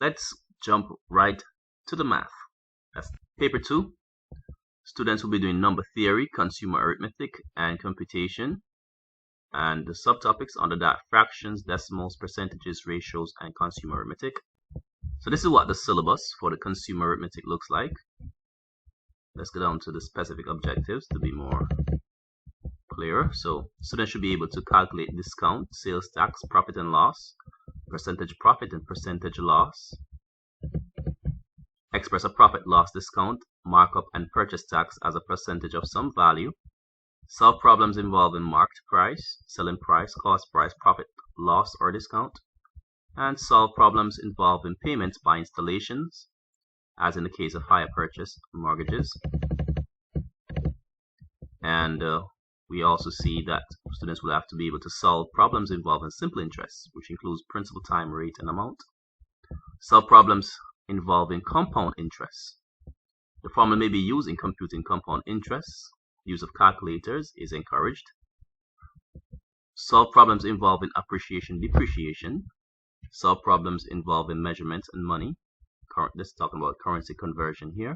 let's jump right to the math. That's paper 2. Students will be doing number theory, consumer arithmetic, and computation. And the subtopics under that: fractions, decimals, percentages, ratios, and consumer arithmetic. So this is what the syllabus for the consumer arithmetic looks like. Let's go down to the specific objectives to be more clear. So students should be able to calculate discount, sales tax, profit and loss, percentage profit and percentage loss, express a profit loss discount, markup and purchase tax as a percentage of some value, solve problems involving marked price, selling price, cost price, profit loss or discount, and solve problems involving payments by installations, as in the case of hire purchase mortgages. And we also see that students will have to be able to solve problems involving simple interest, which includes principal, time, rate, and amount. Solve problems involving compound interest. The formula may be used in computing compound interest. Use of calculators is encouraged. Solve problems involving appreciation, depreciation. Solve problems involving measurements and money. This is talking about currency conversion here.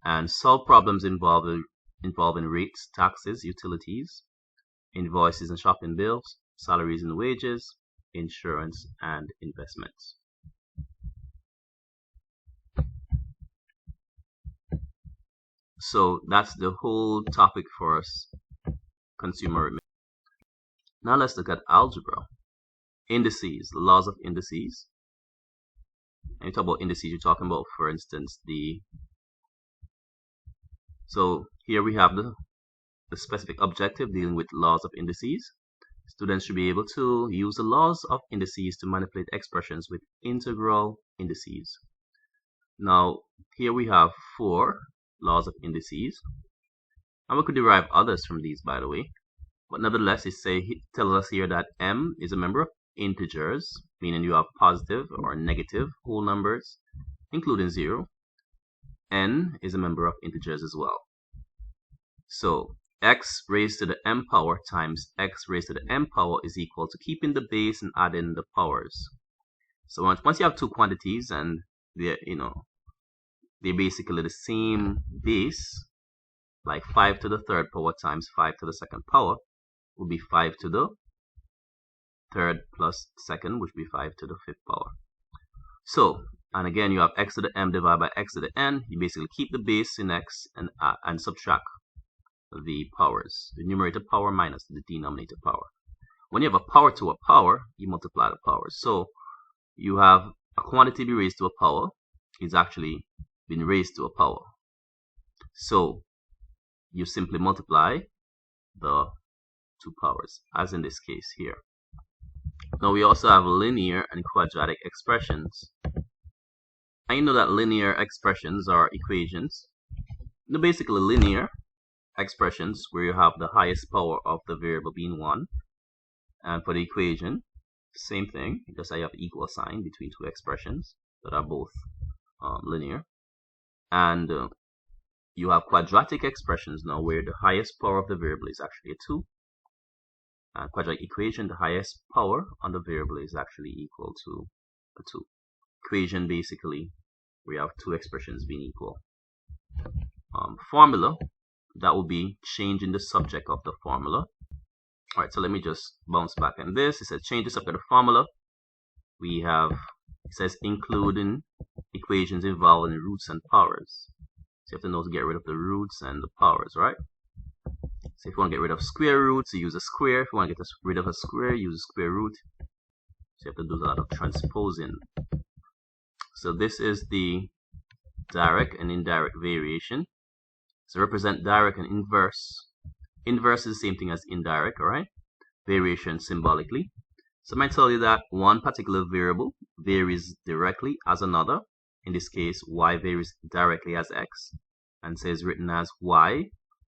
And solve problems involving rates, taxes, utilities, invoices and shopping bills, salaries and wages, insurance, and investments. So that's the whole topic for us, consumer arithmetic. Now let's look at algebra. Indices, the laws of indices. And you talk about indices, you're talking about, for instance, so here we have the specific objective dealing with laws of indices. Students should be able to use the laws of indices to manipulate expressions with integral indices. Now, here we have 4 laws of indices, and we could derive others from these, by the way. But nevertheless, it tells us here that m is a member of integers, meaning you have positive or negative whole numbers, including 0. N is a member of integers as well. So x raised to the m power times x raised to the m power is equal to keeping the base and adding the powers. So once you have 2 quantities and they're basically the same base, like 5 to the 3rd power times 5 to the 2nd power will be 5 to the 3rd plus 2nd, which would be 5 to the 5th power. So, and again, you have x to the m divided by x to the n. You basically keep the base in x and subtract the powers, the numerator power minus the denominator power. When you have a power to a power, you multiply the powers. So you have a quantity be raised to a power is actually been raised to a power. So you simply multiply the 2 powers, as in this case here. Now we also have linear and quadratic expressions. And you know that linear expressions are equations. Now basically linear expressions where you have the highest power of the variable being 1. And for the equation, same thing, because I have equal sign between 2 expressions that are both linear. And you have quadratic expressions now where the highest power of the variable is actually a 2. And quadratic equation, the highest power on the variable is actually equal to a 2. Equation basically, we have 2 expressions being equal. Formula, that will be changing the subject of the formula. Alright, so let me just bounce back on this. It says change the subject of the formula. We have, it says including equations involving roots and powers. So you have to know to get rid of the roots and the powers, right? So if you want to get rid of square roots, you use a square. If you want to get rid of a square, use a square root. So you have to do a lot of transposing. So this is the direct and indirect variation. So represent direct and inverse. Inverse is the same thing as indirect, alright? Variation symbolically. So I might tell you that one particular variable varies directly as another. In this case, y varies directly as x, and says written as y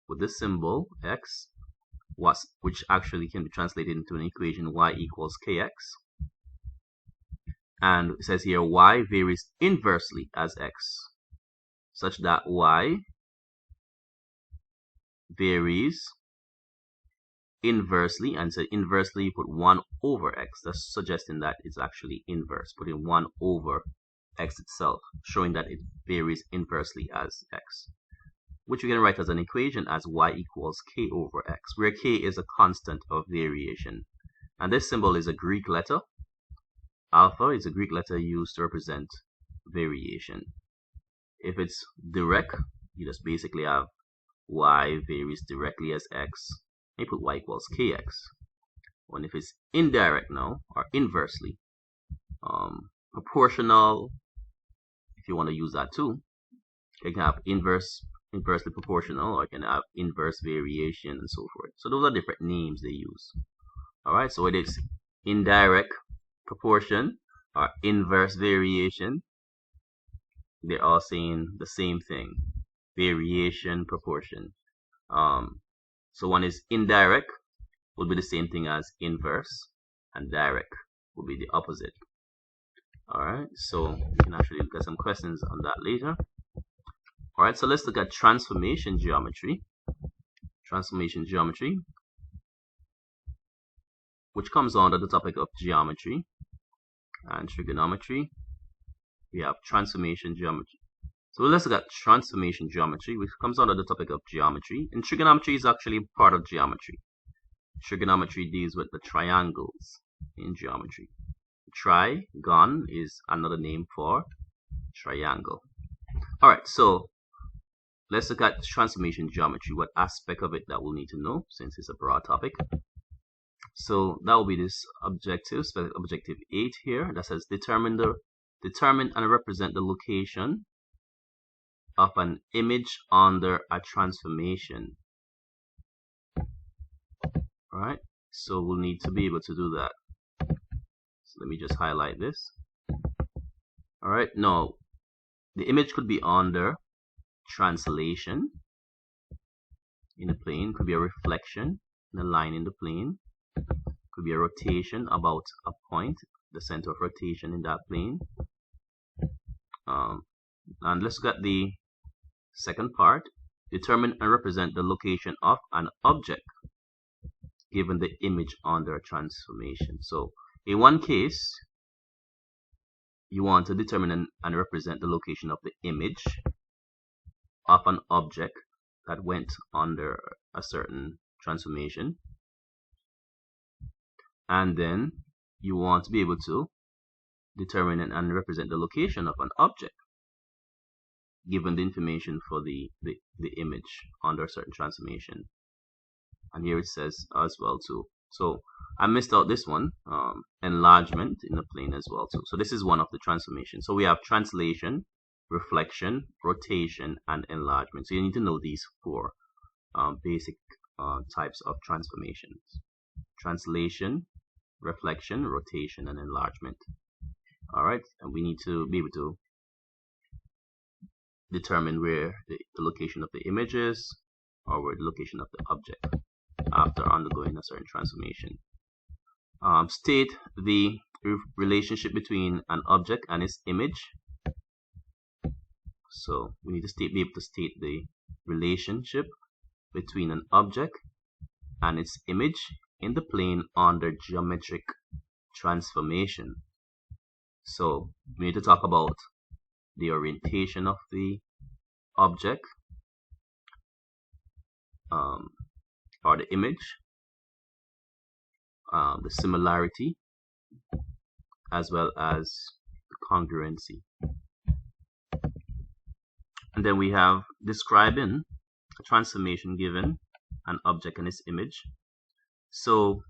with the symbol x, which actually can be translated into an equation y equals kx. And it says here y varies inversely as x, such that y varies inversely, and so inversely you put 1 over x. That's suggesting that it's actually inverse, putting 1 over x itself, showing that it varies inversely as x, which we can write as an equation as y equals k over x, where k is a constant of variation. And this symbol is a Greek letter. Alpha is a Greek letter used to represent variation. If it's direct, you just basically have y varies directly as x, and you put y equals kx. And if it's indirect now, or inversely, proportional, if you want to use that too, you can have inversely proportional, or you can have inverse variation and so forth. So those are different names they use. Alright, so it is indirect proportion or inverse variation. They're all saying the same thing, variation, proportion. So one is indirect, would be the same thing as inverse, and direct would be the opposite. Alright, so we can actually look at some questions on that later. Alright, so let's look at transformation geometry. Transformation geometry, which comes under the topic of geometry and trigonometry. We have transformation geometry. So let's look at transformation geometry, which comes under the topic of geometry. And trigonometry is actually part of geometry. Trigonometry deals with the triangles in geometry. Trigon is another name for triangle. Alright, so let's look at transformation geometry, what aspect of it that we'll need to know, since it's a broad topic. So that will be this objective, objective 8 here, that says determine and represent the location of an image under a transformation. Alright, so we'll need to be able to do that. So let me just highlight this. Alright, now the image could be under translation in a plane, could be a reflection in a line in the plane, could be a rotation about a point, the center of rotation in that plane. And let's look at the second part. Determine and represent the location of an object given the image under a transformation. So in one case, you want to determine and represent the location of the image of an object that went under a certain transformation. And then you want to be able to determine and represent the location of an object given the information for the image under a certain transformation. And here it says as well too. So I missed out this one, enlargement in the plane as well too. So this is one of the transformations. So we have translation, reflection, rotation, and enlargement. So you need to know these four basic types of transformations: translation, reflection, rotation, and enlargement. Alright, and we need to be able to determine where the location of the image is, or where the location of the object after undergoing a certain transformation. State the relationship between an object and its image. So we need to be able to state the relationship between an object and its image in the plane under geometric transformation. So we need to talk about the orientation of the object or the image, the similarity, as well as the congruency. And then we have describing a transformation given an object and its image. So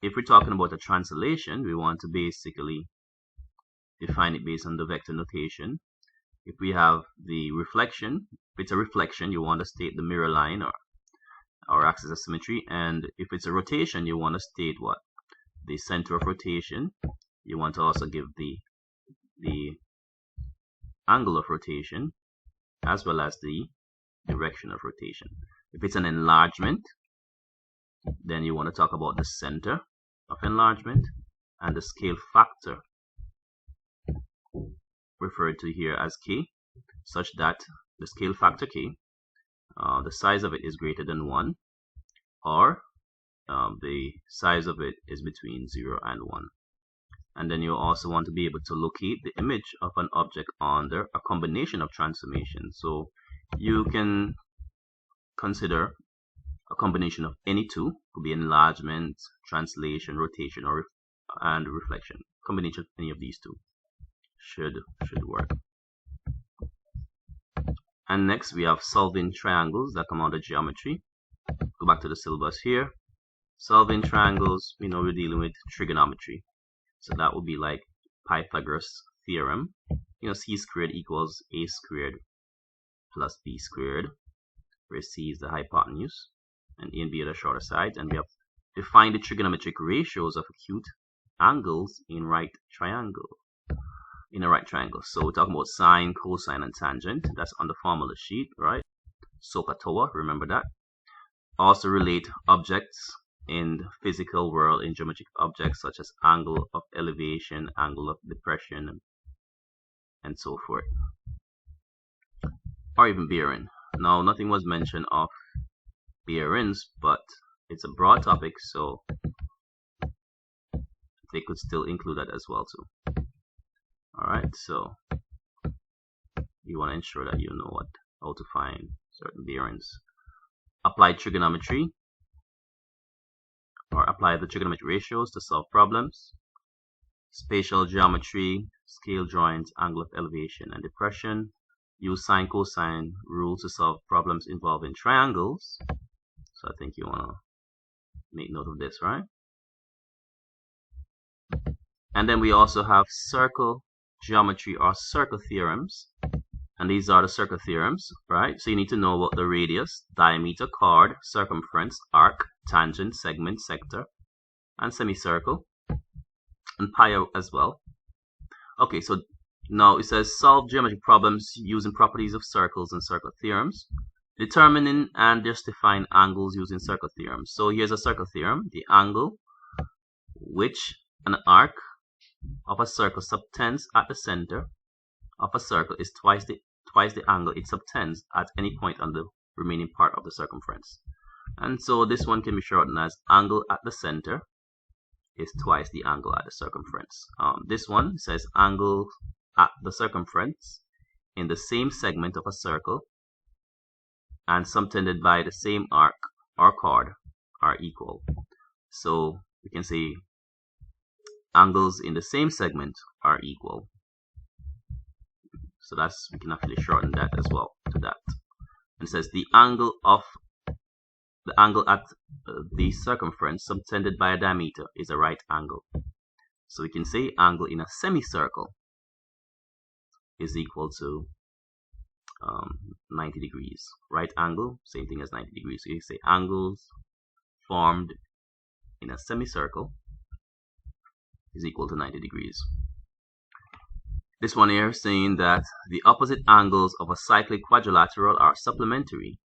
if we're talking about a translation, we want to basically define it based on the vector notation. If we have the reflection, if it's a reflection, you want to state the mirror line or axis of symmetry. And if it's a rotation, you want to state what? The center of rotation. You want to also give the angle of rotation as well as the direction of rotation. If it's an enlargement, then you want to talk about the center of enlargement and the scale factor, referred to here as k, such that the scale factor k, the size of it is greater than 1, or the size of it is between 0 and 1. And then you also want to be able to locate the image of an object under a combination of transformations. So you can consider a combination of any two, could be enlargement, translation, rotation, or and reflection. Combination of any of these two should work. And next we have solving triangles that come under geometry. Go back to the syllabus here. Solving triangles, we know we're dealing with trigonometry. So that would be like Pythagoras theorem. You know, c squared equals a squared plus b squared, where c is the hypotenuse and a and b are the shorter sides. And we have defined the trigonometric ratios of acute angles in a right triangle. So we're talking about sine, cosine, and tangent. That's on the formula sheet, right? SOHCAHTOA, remember that. Also relate objects in the physical world, in geometric objects such as angle of elevation, angle of depression, and so forth. Or even bearing. Now, nothing was mentioned of bearings, but it's a broad topic, so they could still include that as well too. Alright, so you want to ensure that you know how to find certain bearings. Apply trigonometry, or apply the trigonometric ratios to solve problems. Spatial geometry, scale drawings, angle of elevation and depression. Use sine, cosine rules to solve problems involving triangles. So I think you want to make note of this, right? And then we also have circle geometry or circle theorems. And these are the circle theorems, right? So you need to know about the radius, diameter, chord, circumference, arc, tangent, segment, sector, and semicircle, and pi as well. Okay, so now it says solve geometric problems using properties of circles and circle theorems. Determining and justifying angles using circle theorems. So here's a circle theorem. The angle which an arc of a circle subtends at the center of a circle is twice the angle it subtends at any point on the remaining part of the circumference. And so this one can be shortened as angle at the center is twice the angle at the circumference. This one says angle at the circumference in the same segment of a circle and subtended by the same arc or chord are equal. So we can say angles in the same segment are equal. So that's, we can actually shorten that as well to that. And it says the angle at the circumference subtended by a diameter is a right angle. So we can say angle in a semicircle is equal to 90 degrees. Right angle, same thing as 90 degrees. So you say angles formed in a semicircle is equal to 90 degrees. This one here is saying that the opposite angles of a cyclic quadrilateral are supplementary.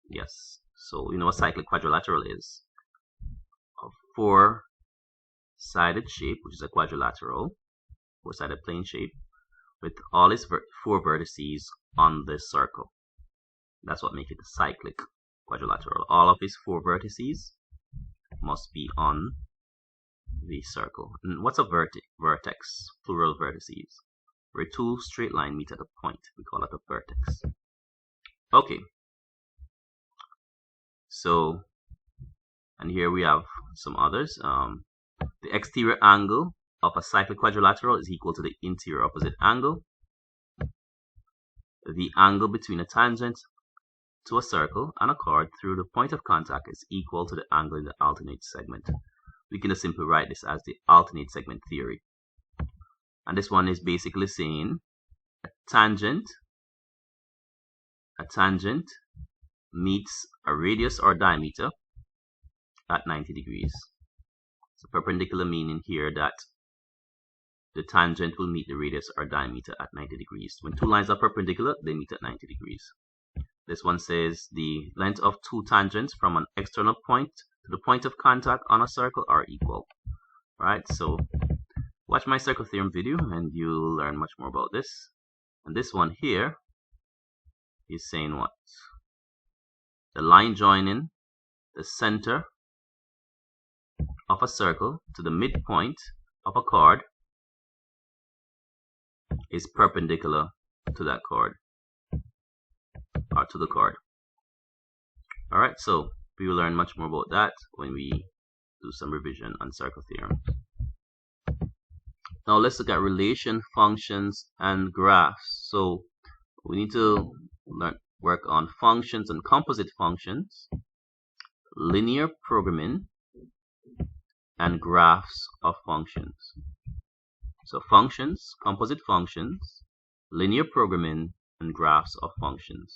Yes, so you know what cyclic quadrilateral is. A four-sided shape, which is a quadrilateral, four-sided plane shape, with all its four vertices on this circle. That's what makes it a cyclic quadrilateral. All of its four vertices must be on the circle. And what's a vertex? Plural vertices. Where two straight lines meet at a point, we call it a vertex. Okay. So, and here we have some others. The exterior angle of a cyclic quadrilateral is equal to the interior opposite angle. The angle between a tangent to a circle and a chord through the point of contact is equal to the angle in the alternate segment. We can just simply write this as the alternate segment theory. And this one is basically saying a tangent meets a radius or diameter at 90 degrees. So perpendicular meaning here that the tangent will meet the radius or diameter at 90 degrees. When two lines are perpendicular, they meet at 90 degrees. This one says the length of two tangents from an external point to the point of contact on a circle are equal. Right? So watch my circle theorem video and you'll learn much more about this. And this one here is saying what? The line joining the center of a circle to the midpoint of a chord is perpendicular to that chord, or to the chord. Alright, so we will learn much more about that when we do some revision on circle theorem. Now let's look at relation functions and graphs. So we need to work on functions and composite functions, linear programming, and graphs of functions. So functions, composite functions, linear programming, and graphs of functions.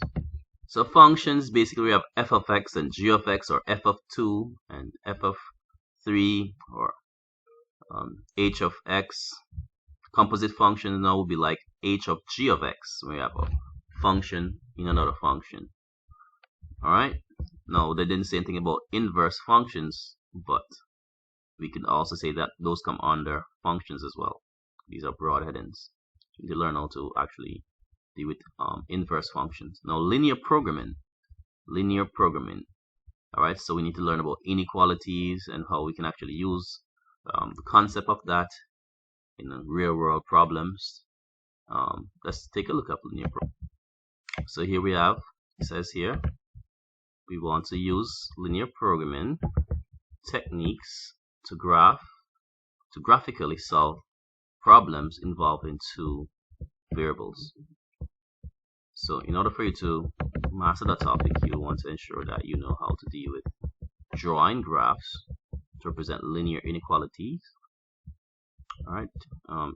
So functions, basically we have f of x and g of x, or f of 2 and f of 3, or h of x. Composite functions now will be like h of g of x. We have a function in another function. Alright, now they didn't say anything about inverse functions, but we can also say that those come under functions as well. These are broad headings. You need to learn how to actually deal with inverse functions. Now linear programming. Alright, so we need to learn about inequalities and how we can actually use the concept of that in real world problems. Let's take a look at linear programming. So here we have, it says here, we want to use linear programming techniques to graphically solve problems involving two variables. So in order for you to master that topic, you want to ensure that you know how to deal with drawing graphs to represent linear inequalities, alright,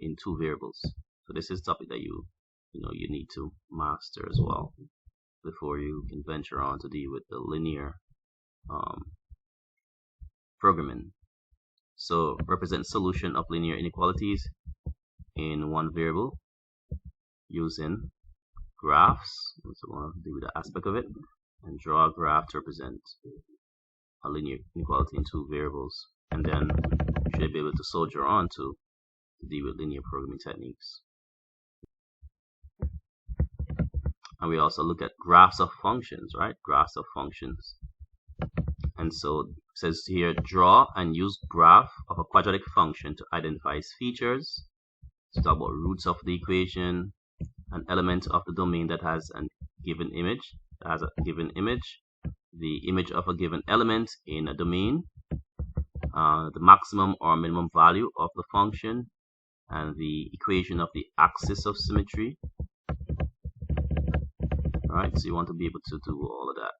in two variables. So this is a topic that you need to master as well before you can venture on to deal with the linear programming. So represent solution of linear inequalities in one variable using graphs. So we want to deal with that aspect of it, and draw a graph to represent a linear inequality in two variables, and then you should be able to soldier on to deal with linear programming techniques. And we also look at graphs of functions, right? Graphs of functions. And so it says here, draw and use graph of a quadratic function to identify its features. To talk about roots of the equation, an element of the domain that has a given image, the image of a given element in a domain, the maximum or minimum value of the function, and the equation of the axis of symmetry. Alright, so you want to be able to do all of that.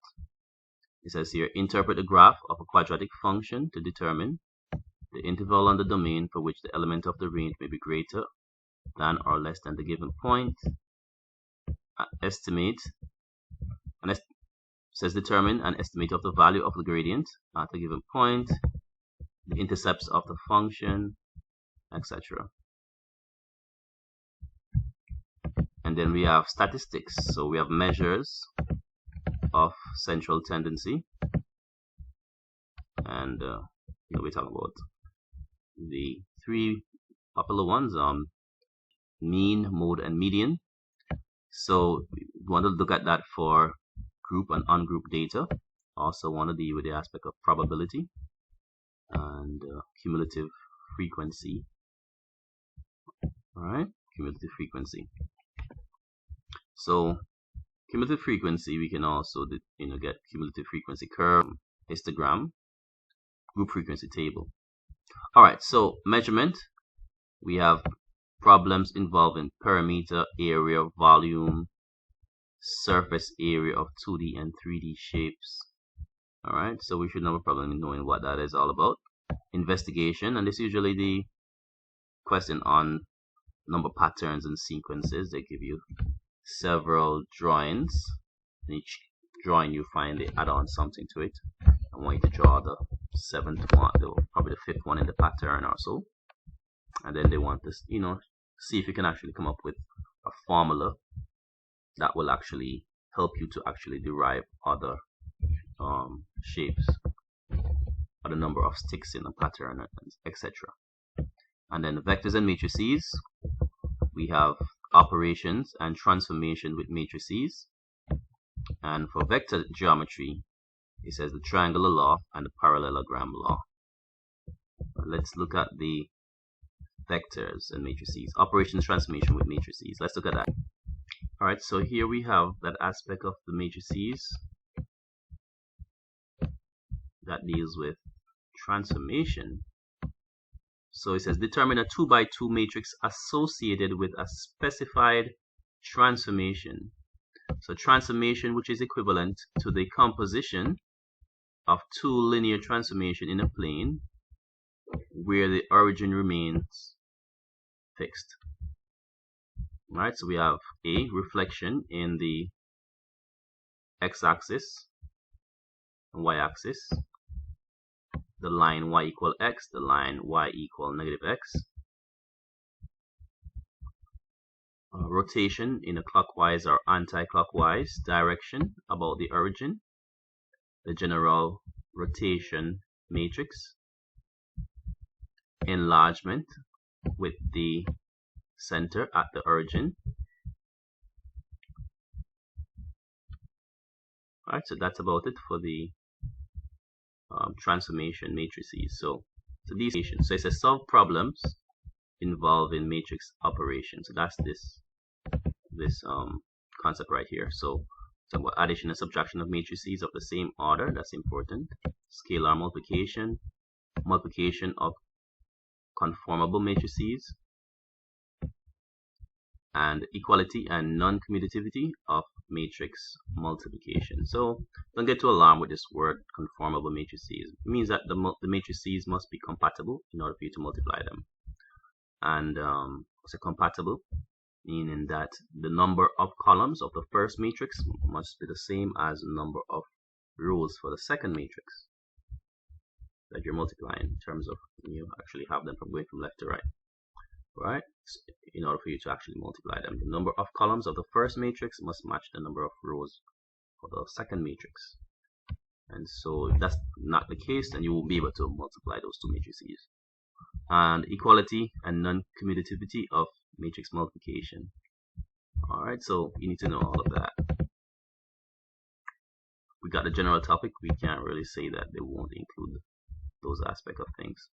It says here, interpret the graph of a quadratic function to determine the interval on the domain for which the element of the range may be greater than or less than the given point. Says determine an estimate of the value of the gradient at a given point, the intercepts of the function, etc. And then we have statistics. So we have measures of central tendency, and we're talking about the three popular ones, mean, mode, and median. So we want to look at that for group and ungrouped data. Also want to deal with the aspect of probability and cumulative frequency. Alright, cumulative frequency. So cumulative frequency, we can also get cumulative frequency curve, histogram, group frequency table. Alright, so measurement, we have problems involving perimeter, area, volume, surface area of 2D and 3D shapes. Alright, so we should have a problem in knowing what that is all about. Investigation, and this is usually the question on number patterns and sequences. They give you several drawings. In each drawing you find they add on something to it. I want you to draw the seventh one, probably the fifth one in the pattern or so. And then they want this, see if you can actually come up with a formula that will actually help you to actually derive other shapes, or the number of sticks in a pattern, etc. And then vectors and matrices, we have operations and transformation with matrices. And for vector geometry, it says the triangular law and the parallelogram law. Let's look at the vectors and matrices. Operations transformation with matrices. Let's look at that. Alright, so here we have that aspect of the matrices that deals with transformation. So it says determine a 2 by 2 matrix associated with a specified transformation. So transformation, which is equivalent to the composition of two linear transformation in a plane where the origin remains fixed. Alright, so we have a reflection in the x-axis and y-axis, the line y equal x, the line y equal negative x. Rotation in a clockwise or anti-clockwise direction about the origin, the general rotation matrix. Enlargement with the center at the origin. Alright, so that's about it for the transformation matrices. So these, so it says solve problems involving matrix operations. So that's this concept right here. So about addition and subtraction of matrices of the same order. That's important. Scalar multiplication, multiplication of conformable matrices, and equality and non-commutativity of matrix multiplication. So don't get too alarmed with this word conformable matrices. It means that the matrices must be compatible in order for you to multiply them. And so compatible, meaning that the number of columns of the first matrix must be the same as the number of rows for the second matrix that you're multiplying, in terms of you actually have them from going from left to right. Right? So in order for you to actually multiply them, the number of columns of the first matrix must match the number of rows for the second matrix. And so if that's not the case, then you won't be able to multiply those two matrices. And equality and non-commutativity of matrix multiplication. Alright, so you need to know all of that. We got the general topic. We can't really say that they won't include those aspects of things.